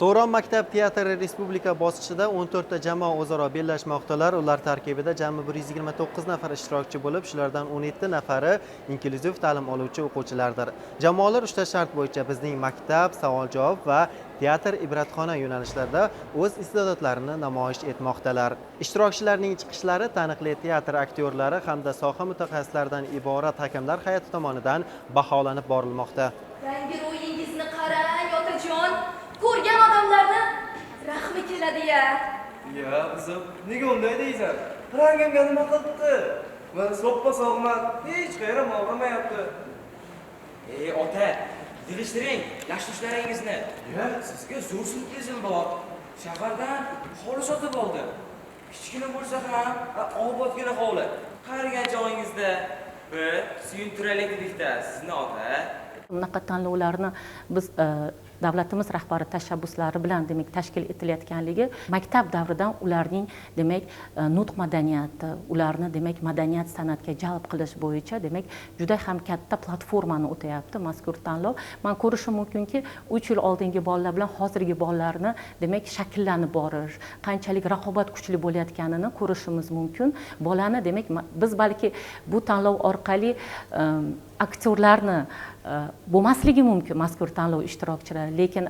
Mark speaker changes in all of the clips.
Speaker 1: To'g'ron maktab teatri respublika bosqichida 14 ta jamoa o'zaro bellashmoqdalar. Ular tarkibida jami 129 nafar ishtirokchi bo'lib, shulardan 17 nafari inklyuziv ta'lim oluvchi o'quvchilardir. Jamoalar 3 ta shart bo'yicha bizning maktab, savol-javob va teatr ibratxona yo'nalishlarida o'z iste'dodlarini namoyish etmoqdalar. Ishtirokchilarning chiqishlari taniqli teatr aktyorlari hamda soha mutaxassislaridan iborat hakamlar hay'ati tomonidan baholanib borilmoqda.
Speaker 2: Yangi ro'yingizni qarang, otajon. Ko'rgan odamlarni rahmi keladi-ya.
Speaker 3: Ya, qizim, nega unday deysan? Rangamga nima qilibdi? Men soppa-sog'man, hech qayerim og'rimayapti.
Speaker 4: Ey ota, yig'ishtiring lashtushlaringizni. Ya, sizga zo'r syurprizim bor. Shahardan hovli sotib oldim. Kichkina bo'lsa ham, obodgina hovli. Qarigan chog'ingizda bir suyuntiralik edikda sizni ota.
Speaker 5: Bunaqa tanlovlarni biz davlatimiz rahbari tashabbuslari bilan demak tashkil etilayotganligi maktab davridan ularning demak nutq madaniyati, ularni demak madaniyat san'atga jalb qilish bo'yicha demak juda ham katta platformani o'tayapti mazkur tanlov. Men ko'rishim mumkinki, 3 yil oldingi bolalar bilan hozirgi bolalarni demak shakllanib borish, qanchalik raqobat kuchli bo'layotganini ko'rishimiz mumkin. Bolani demak biz balki bu tanlov orqali aktyorlarni bo'lmasligi mumkin mazkur tanlov ishtirokchilari, lekin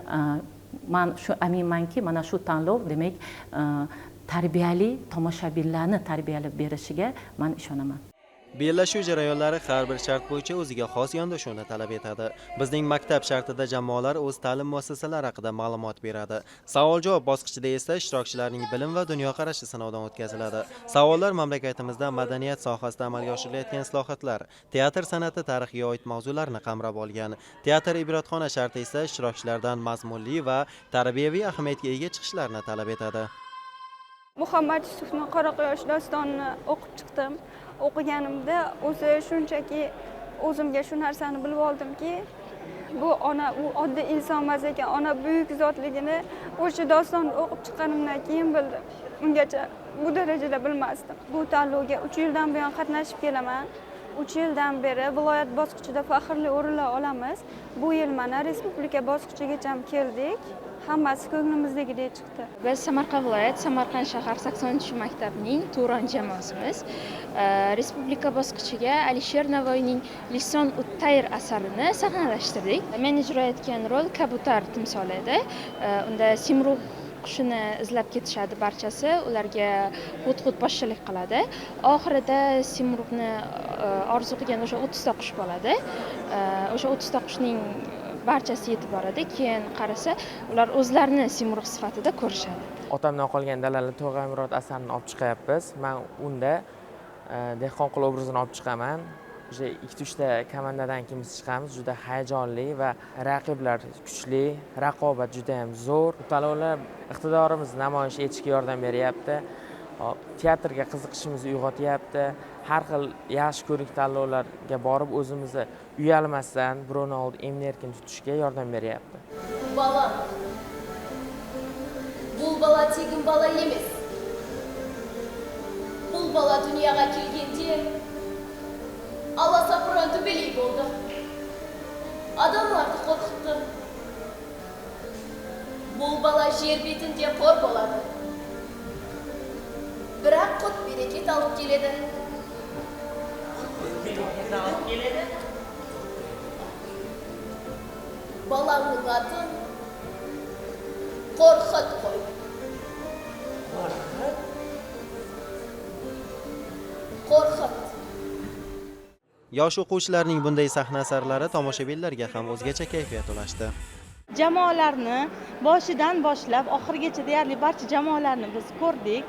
Speaker 5: men shu aminmanki, mana shu tanlov demak tarbiyali tomoshabinlarni tarbiyalab berishiga men ishonaman.
Speaker 1: Bellashuv jarayonlari har bir shart bo'yicha o'ziga xos yondashuvni talab etadi. Bizning maktab shartida jamoalar o'z ta'lim muassasalari haqida ma'lumot beradi. Savol-javob bosqichida esa ishtirokchilarning bilim va dunyoqarashi sinovdan o'tkaziladi. Savollar mamlakatimizda madaniyat sohasida amalga oshirilayotgan islohotlar, teatr san'ati tarixiga oid mavzularni qamrab olgan. Teatr ibratxona sharti esa ishtirokchilardan mazmunli va tarbiyaviy ahamiyatga ega chiqishlarni talab etadi.
Speaker 6: Muhammad Yusufning Qoraquyosh dostonini o'qib chiqdim. O'qiganimda o'zi shunchaki o'zimga shu narsani bilib oldimki, bu ona u oddiy inson emas ekan, ona buyuk zotligini o'sha dostonni o'qib chiqqanimdan keyin bildim. Ungacha bu darajada bilmasdim. Bu tanlovga 3 yildan buyon qatnashib kelaman. 3 yildan beri viloyat bosqichida faxrli o'rinlar olamiz. Bu yil mana respublika bosqichigacha keldik. Hammasi ko'nglimizdagiday chiqdi.
Speaker 7: Biz Samarqand viloyat, Samarqand shahar 80-maktabning To'ron jamoasimiz. Respublika bosqichiga Alisher Navoiyning Lison ut-Tayr asarini sahnalashtirdik. Men ijro etgan rol kabutar timsoli edi. Unda Simruh qushini izlab ketishadi barchasi, ularga hut-hut boshchilik qiladi. Oxirida Simruhni orzu qilgan o'sha 30 ta qush bo'ladi. O'sha 30 ta qushning barchasi yetib boradi. Keyin qarasa, ular o'zlarini Simruh sifatida ko'rishadi.
Speaker 8: Otamdan qolgan Dalali To'g'amirod asarini olib chiqyapmiz. Men unda Dehqonqul obrazini olib chiqaman. O'sha 2-3 ta komandadan ikimiz chiqamiz. Juda hayajonli va raqiblar kuchli, raqobat juda ham zo'r. Tanlovlar iqtidorimizni namoyish etishga yordam beryapti. Teatrga qiziqishimizni uyg'otyapti. Har xil yaxshi ko'rik tanlovlarga borib o'zimizni uyalmasdan birovni oldida emni-erkin tutishga yordam beryapti.
Speaker 2: Bu bala tegin bala emas. Bu bala dunyoga kelganda Allah sapıran tübelek oldu. Adamlardı korkuttu. Bu bala yer betinde kor boladı. Bırak kut bereket alıp geledi. Balanın adı Korkut koy. Korkut.
Speaker 1: Yosh o'quvchilarning bunday sahna asarlari tomoshabinlarga ham o'zgacha kayfiyat ulashdi.
Speaker 9: Jamoalarni boshidan boshlab oxirigacha deyarli barcha jamoalarni biz ko'rdik.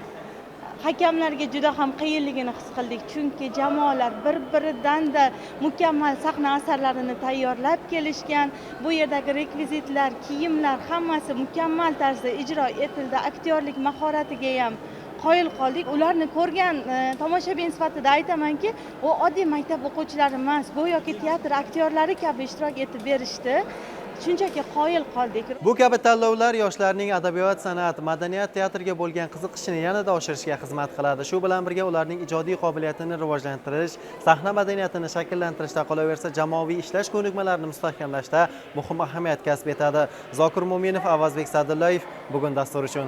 Speaker 9: Hakamlarga juda ham qiyinligini his qildik, chunki jamoalar bir-biridan-da mukammal sahna asarlarini tayyorlab kelishgan. Bu yerdagi rekvizitlar, kiyimlar hammasi mukammal tarzda ijro etildi. Aktyorlik mahoratiga ham qoyil qoldik. Ularni ko'rgan tomoshabin sifatida aytamanki, u oddiy maktab o'quvchilari emas, go'yoki teatr aktyorlari kabi ishtirok etib berishdi. shunchaki qoyil qoldik.
Speaker 1: Bu kabi tanlovlar yoshlarning adabiyot, san'at, madaniyat, teatrga bo'lgan qiziqishini yanada oshirishga xizmat qiladi. Shu bilan birga ularning ijodiy qobiliyatini rivojlantirish, sahna madaniyatini shakllantirishda, qolaversa jamoaviy ishlash ko'nikmalarini mustahkamlashda muhim ahamiyat kasb etadi. Zokir Mo'minov, Avazbek Sa'dullayev bugun dastur uchun